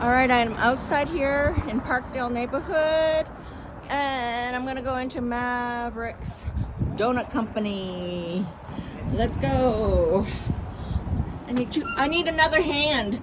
All right, I'm outside here in Parkdale neighborhood, and I'm gonna go into Maverick's Donut Company. Let's go. I need another hand.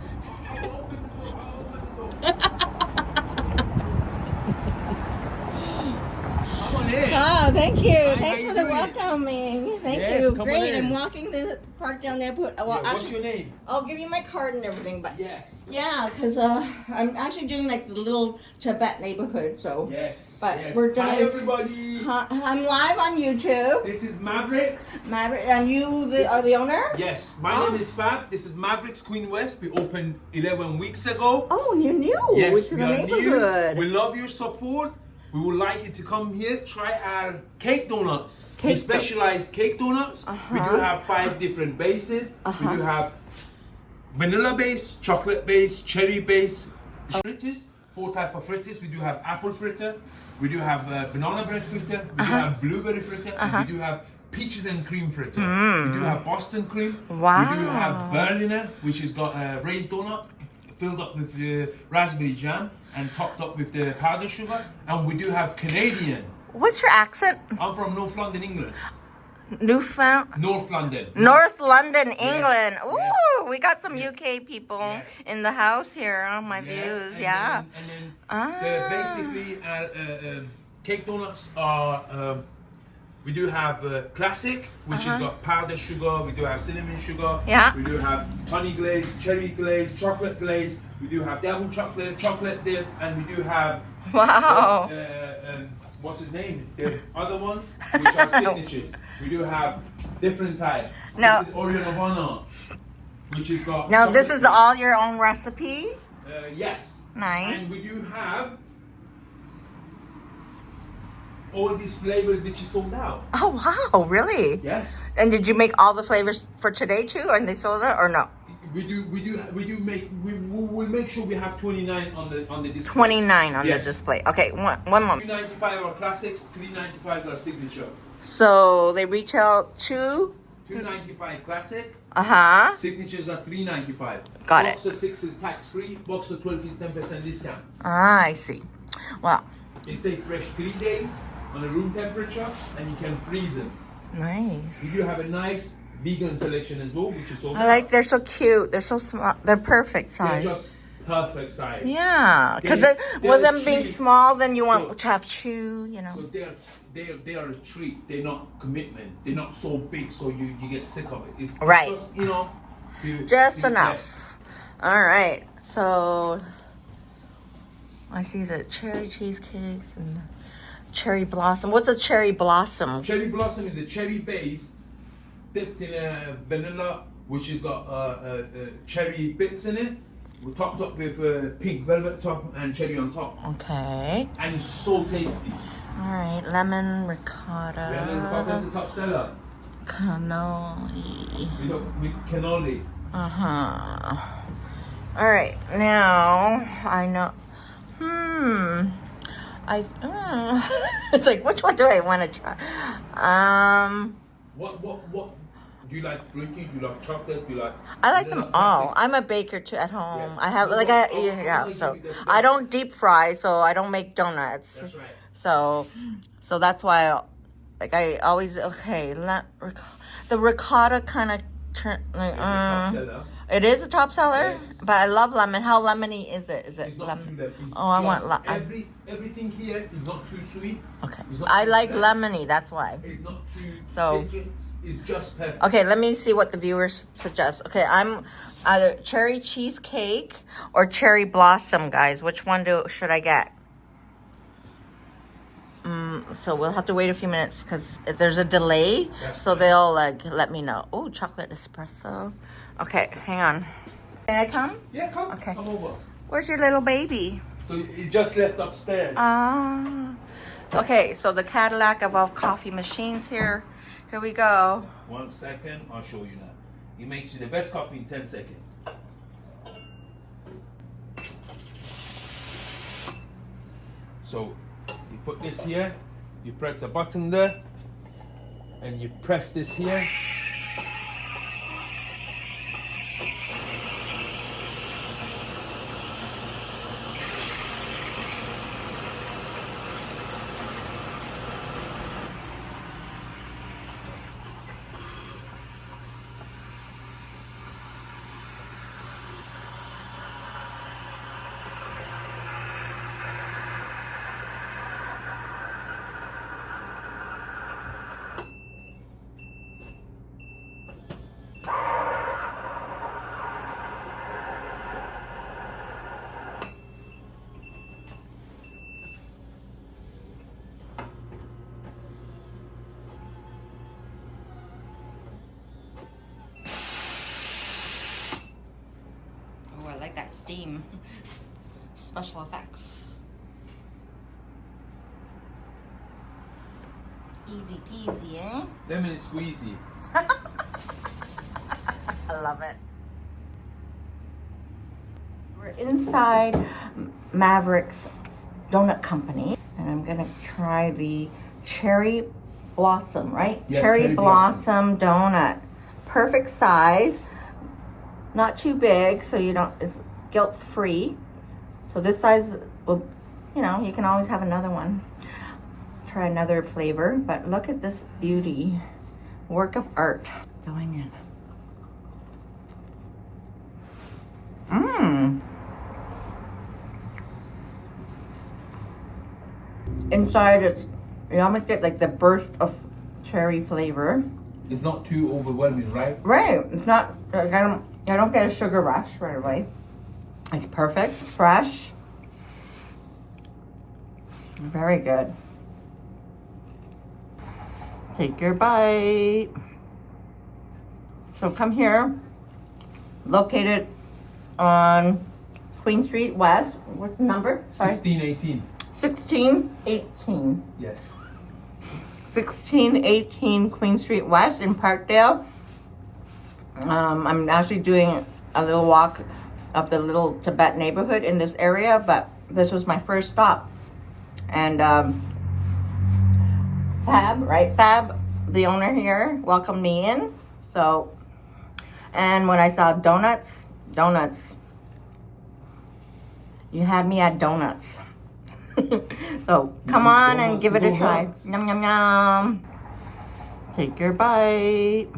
Oh, thank you. Hi, Thanks for the welcoming. Thank you. Great. I'm walking the Parkdale neighborhood. Well, yeah, what's your name? I'll give you my card and everything, but yes. Yeah, because I'm actually doing like the little Tibet neighborhood, so. Yes. But yes. we're gonna. Hi everybody. I'm live on YouTube. This is Mavericks. Maverick, and you are the owner? Yes. My name is Fab. This is Mavericks Queen West. We opened 11 weeks ago. Oh, you're new Yes, to we the are neighborhood. new. We love your support. We would like you to come here, try our cake donuts. We specialize cake donuts. We do have 5 different bases. We do have vanilla base, chocolate base, cherry base, fritters, 4 types of fritters. We do have apple fritter, we do have banana bread fritter, we do have blueberry fritter, and we do have peaches and cream fritter. We do have Boston cream. Wow. We do have Berliner, which has got a raised donut filled up with raspberry jam and topped up with the powdered sugar. And we do have Canadian. What's your accent? I'm from North London, England. North London. North London, England. Yes, Ooh, yes. we got some UK people in the house here on my views. And then basically cake donuts are we do have classic, which has got powdered sugar. We do have cinnamon sugar. Yeah. We do have honey glaze, cherry glaze, chocolate glaze. We do have double chocolate dip, and we do have wow. What's his name? The other ones, which are signatures. We do have different types. No. This is Oreo Havana, which has got. Now this is all your own recipe? Yes. Nice. And we do have all these flavors which is sold out. Oh wow, really? Yes. And did you make all the flavors for today too? Are they sold out or no? We will make sure we have 29 on the display. 29 on the display. Okay, one moment. 295 are classics, 395 are signature. So they retail two. 295 classic. Signatures are 395. Got it. Box of 6 is tax free. Box of 12 is 10% discount. Ah, I see. Well. They stay fresh 3 days on a room temperature, and you can freeze them. Nice. We do have a nice vegan selection as well, which is so. They're so cute. They're so small. They're perfect size. They're just perfect size. Yeah, because with them being small, then you want to have chew. You know. So they are a treat. They're not commitment. They're not so big so you get sick of it. It's right. Just enough. Just enough. All right. So I see the cherry cheesecakes and the cherry blossom. What's a cherry blossom? Cherry blossom is a cherry base dipped in a vanilla, which has got cherry bits in it. We're topped up with pink velvet top and cherry on top. Okay. And it's so tasty. All right, lemon ricotta. Lemon ricotta is the top seller. Cannoli. With cannoli. All right, now I know. It's like, which one do I want to try? What do you like drinking? Do you like chocolate? Do you like? I like them all. I'm a baker too at home. Yes. I have so I don't deep fry, so I don't make donuts. That's right. So that's why I always the ricotta kind of it is a top seller, yes. But I love lemon. How lemony is it? Is it lemon? I want everything here is not too sweet. Okay, I like lemony. That's why. It's not too. So it's just perfect. Okay, let me see what the viewers suggest. Okay, I'm either cherry cheesecake or cherry blossom, guys. Which one should I get? So we'll have to wait a few minutes because there's a delay. So they'll let me know. Oh, chocolate espresso. Okay, hang on. Can I come? Yeah, come. Okay. Come over. Where's your little baby? So he just left upstairs. Okay, so the Cadillac of all coffee machines here. Here we go. 1 second, I'll show you now. He makes you the best coffee in 10 seconds. So you put this here, you press the button there, and you press this here. like that steam. Special effects. Easy peasy, eh? Lemon squeezy. I love it. We're inside Maverick's Donut Company, and I'm gonna try the cherry blossom, right? Yes, cherry cherry blossom donut. Perfect size, not too big, so you don't, it's guilt-free. So this size will, you know, you can always have another one. Try another flavor, but look at this beauty. Work of art going in. Mmm. Inside it's, you almost get like the burst of cherry flavor. It's not too overwhelming, right? Right, it's not, I don't get a sugar rush right away. It's perfect, fresh. Very good. Take your bite. So come here, located on Queen Street West. What's the number? Sorry. 1618. 1618. Yes. 1618 Queen Street West in Parkdale. I'm actually doing a little walk of the little Tibet neighborhood in this area, but this was my first stop. And Fab, right? Fab, the owner here, welcomed me in. So, and when I saw donuts, you had me at donuts. So come on and give it a try. Yum, yum, yum. Take your bite.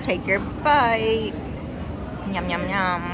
Take your bite. Yum, yum, yum.